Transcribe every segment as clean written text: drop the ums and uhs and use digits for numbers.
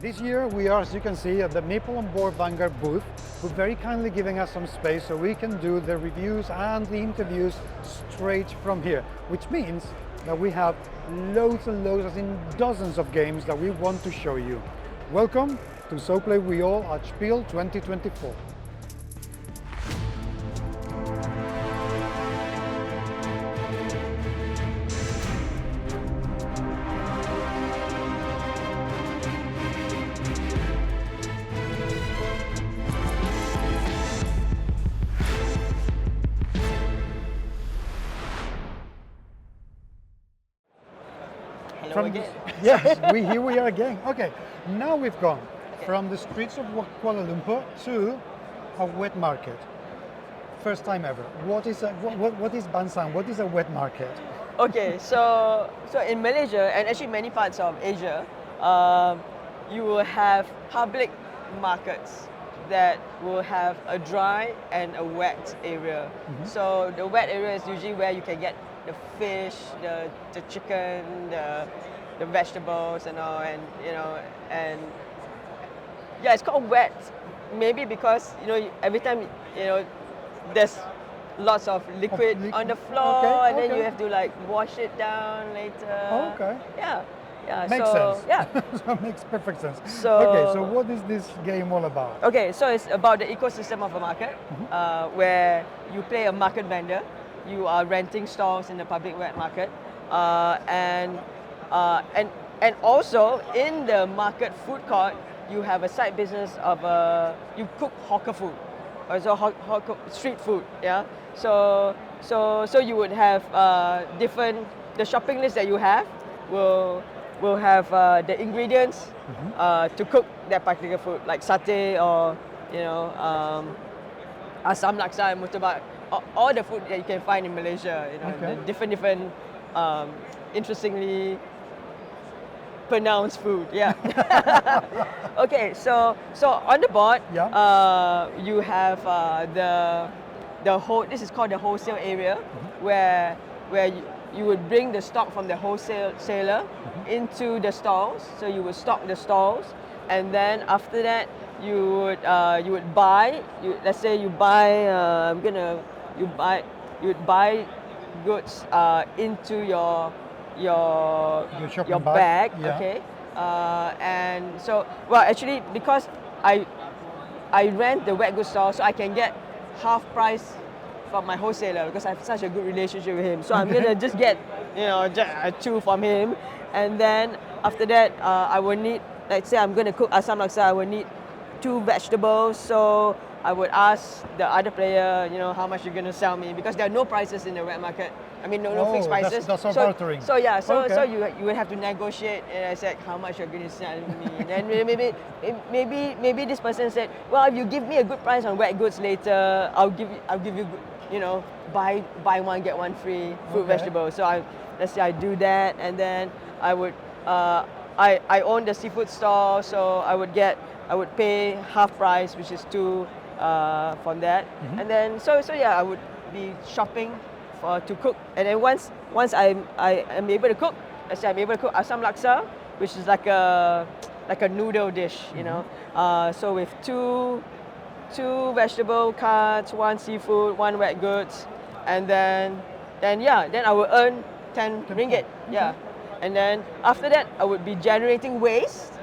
This year we are, as you can see, at the Maple on Board Vanguard booth, who's very kindly giving us some space so we can do the reviews and the interviews straight from here, which means that we have loads and loads, as in dozens of games that we want to show you. Welcome to So Play We All at Spiel 2024. Again. Yes, here we are again. Okay, now we've gone from the streets of Kuala Lumpur to a wet market. First time ever. What is Bansan? What is a wet market? Okay, so in Malaysia and actually many parts of Asia, you will have public markets that will have a dry and a wet area. Mm-hmm. So the wet area is usually where you can get the fish, the chicken, the vegetables and all, and and yeah, it's called wet. Maybe because every time there's lots of liquid on the floor, okay, and then you have to like wash it down later. Oh, okay. Yeah. Makes sense. Yeah. So it makes perfect sense. So so what is this game all about? Okay, so it's about the ecosystem of a market, where you play a market vendor. You are renting stalls in the public wet market, and also in the market food court, you have a side business of you cook hawker food, also hawker street food. Yeah, so you would have different. The shopping list that you have will have the ingredients to cook that particular food, like satay or asam laksa and murtabak. All the food that you can find in Malaysia, the different interestingly pronounced food. Yeah. Okay, so on the board, you have the whole. This is called the wholesale area, where you would bring the stock from the wholesaler into the stalls. So you would stock the stalls, and then after that you would buy. Let's say you buy. You would buy goods into your bag, okay? And so, well, actually, because I rent the wet goods store, so I can get half price from my wholesaler because I have such a good relationship with him. So I'm gonna just get two from him, and then after that, I will need. Let's say I'm gonna cook asam laksa. I will need 2 vegetables. So I would ask the other player, how much you're going to sell me, because there are no prices in the wet market. I mean, no fixed prices. That's all bartering. So yeah, so you would have to negotiate. And I said, how much you're going to sell me? And then maybe this person said, well, if you give me a good price on wet goods later, I'll give you, buy one get one free fruit vegetables. So let's say I do that, and then I would I own the seafood store, so I would pay half price, which is 2. From that, and then so yeah, I would be shopping to cook, and then once I am able to cook, let's say I'm able to cook asam laksa, which is like a noodle dish, so with two vegetable carts, 1 seafood, 1 wet goods, and then I will earn 10 ringgit, yeah, and then after that I would be generating waste,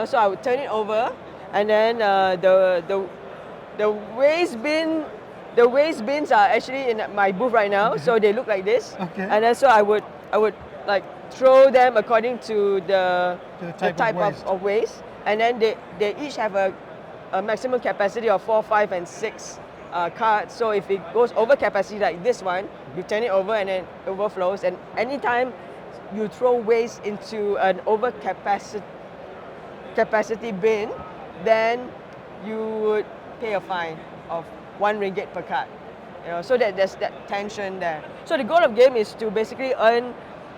so I would turn it over, and then the waste bins are actually in my booth right now, so they look like this. Okay. And then so I would like throw them according to the type of waste, and then they each have a maximum capacity of 4, 5, and 6 carts. So if it goes over capacity like this one, you turn it over and then it overflows. And anytime you throw waste into an over capacity bin, then you would pay a fine of 1 ringgit per card. So that there's that tension there. So the goal of game is to basically earn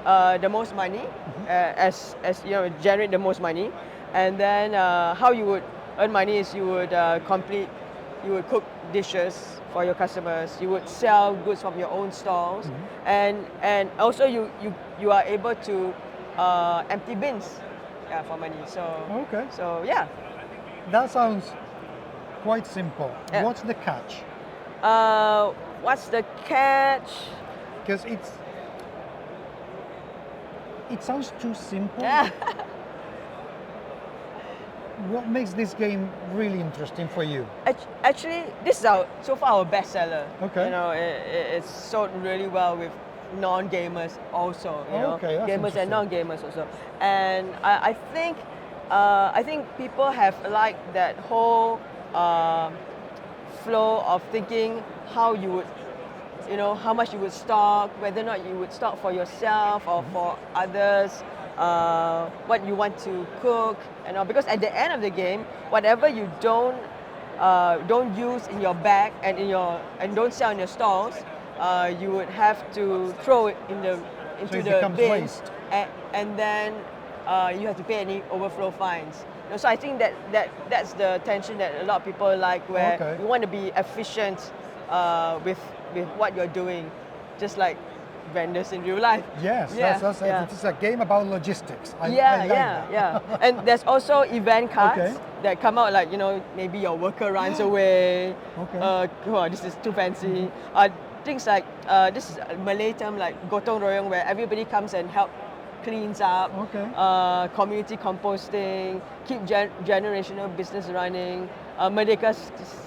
the most money, as generate the most money, and then how you would earn money is you would cook dishes for your customers. You would sell goods from your own stalls, and also you are able to empty bins. for money. So Okay. so yeah. That sounds quite simple. Yeah. What's the catch? What's the catch? Because it sounds too simple. Yeah. What makes this game really interesting for you? Actually, this is so far our best seller. Okay. You know, it's sold really well with non-gamers also. You know, Okay, that's gamers and interesting. non-gamers also. And I think people have liked that whole flow of thinking how you would, you know, how much you would stock, whether or not you would stock for yourself or for others, what you want to cook, and all. Because at the end of the game, whatever you don't use in your bag and don't sell in your stalls, you would have to throw it into it the becomes bin, waste. and then you have to pay any overflow fines. You know, so I think that's the tension that a lot of people like, where Okay. you want to be efficient with what you're doing, just like vendors in real life. Yes, Yeah, that's yeah. it's a game about logistics. I Yeah, like yeah, that. yeah. And there's also event cards Okay. that come out, like, you know, maybe your worker runs away. Okay. Oh, this is too fancy. Things like this is a Malay term like gotong royong, where everybody comes and help cleans up. Okay. Community composting, keep generational business running. Merdeka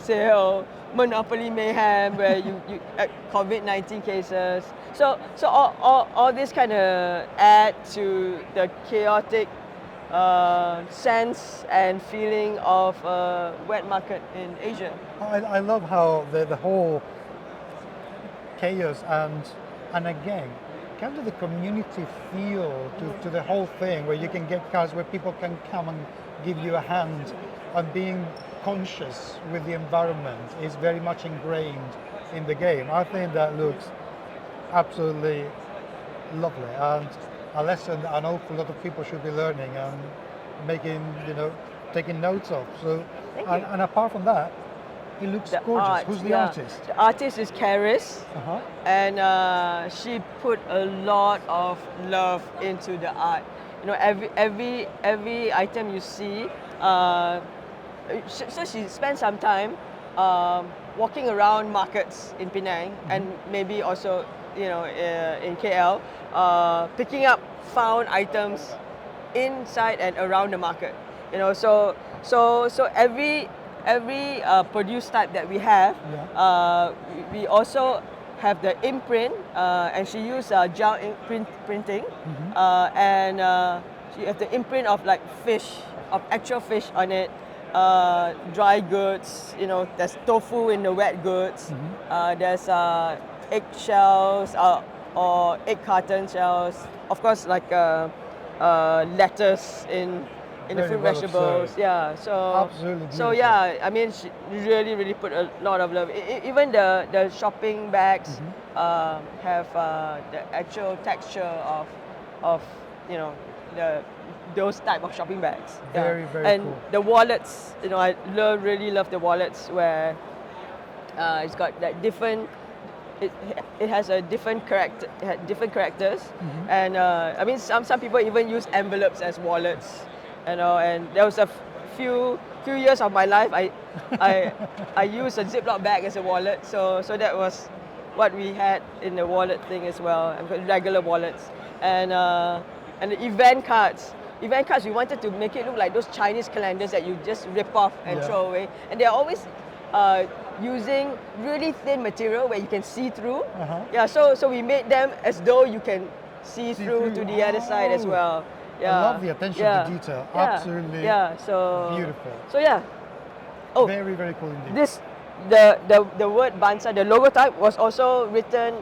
sale, Monopoly mayhem, where you COVID-19 cases. So all this kind of add to the chaotic sense and feeling of wet market in Asia. I love how the whole chaos and again kind of the community feel to the whole thing, where you can get cards where people can come and give you a hand, and being conscious with the environment is very much ingrained in the game. I think that looks absolutely lovely, and a lesson that an awful lot of people should be learning and making, taking notes of. So, Thank you. and apart from that, it looks The gorgeous. art, Who's the yeah. artist? The artist is Karis, Uh-huh. and she put a lot of love into the art. You know, every item you see. So she spent some time walking around markets in Penang, and maybe also, in KL, picking up found items inside and around the market. You know, so every produce type that we have, we also have the imprint, and she used gel ink printing, and she has the imprint of like fish, of actual fish on it. Dry goods, there's tofu in the wet goods. There's egg shells or egg carton shells. Of course, like lettuce in the Very fruit well vegetables. observed. Yeah, so Absolutely so beautiful. yeah, I mean, she really put a lot of love. Even the shopping bags have the actual texture of those type of shopping bags. Yeah. Very and cool. the wallets, I really love the wallets, where it's got that different. It has a different characters, and I mean, some people even use envelopes as wallets, and there was a few years of my life I used a Ziploc bag as a wallet, so that was what we had in the wallet thing as well, regular wallets, and the event cards. Event cards, we wanted to make it look like those Chinese calendars that you just rip off and throw away, and they're always using really thin material where you can see through. Yeah, so we made them as though you can see through to the other side as well. Yeah. I love the attention to detail. Yeah. Absolutely So beautiful. So yeah. Oh, Very cool indeed. this the word Bansan, the logo type, was also written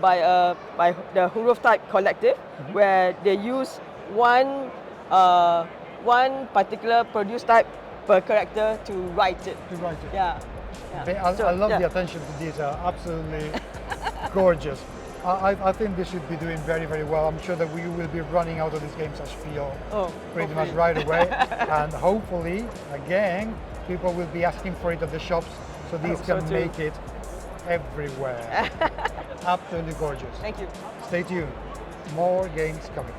by the Huruf Type Collective, where they use one particular produce type per character to write it. Yeah. I love the attention to detail. Absolutely gorgeous. I think they should be doing very well. I'm sure that we will be running out of these games at Spiel pretty much right away. And hopefully, again, people will be asking for it at the shops, so these can make it everywhere. Absolutely gorgeous. Thank you. Stay tuned. More games coming.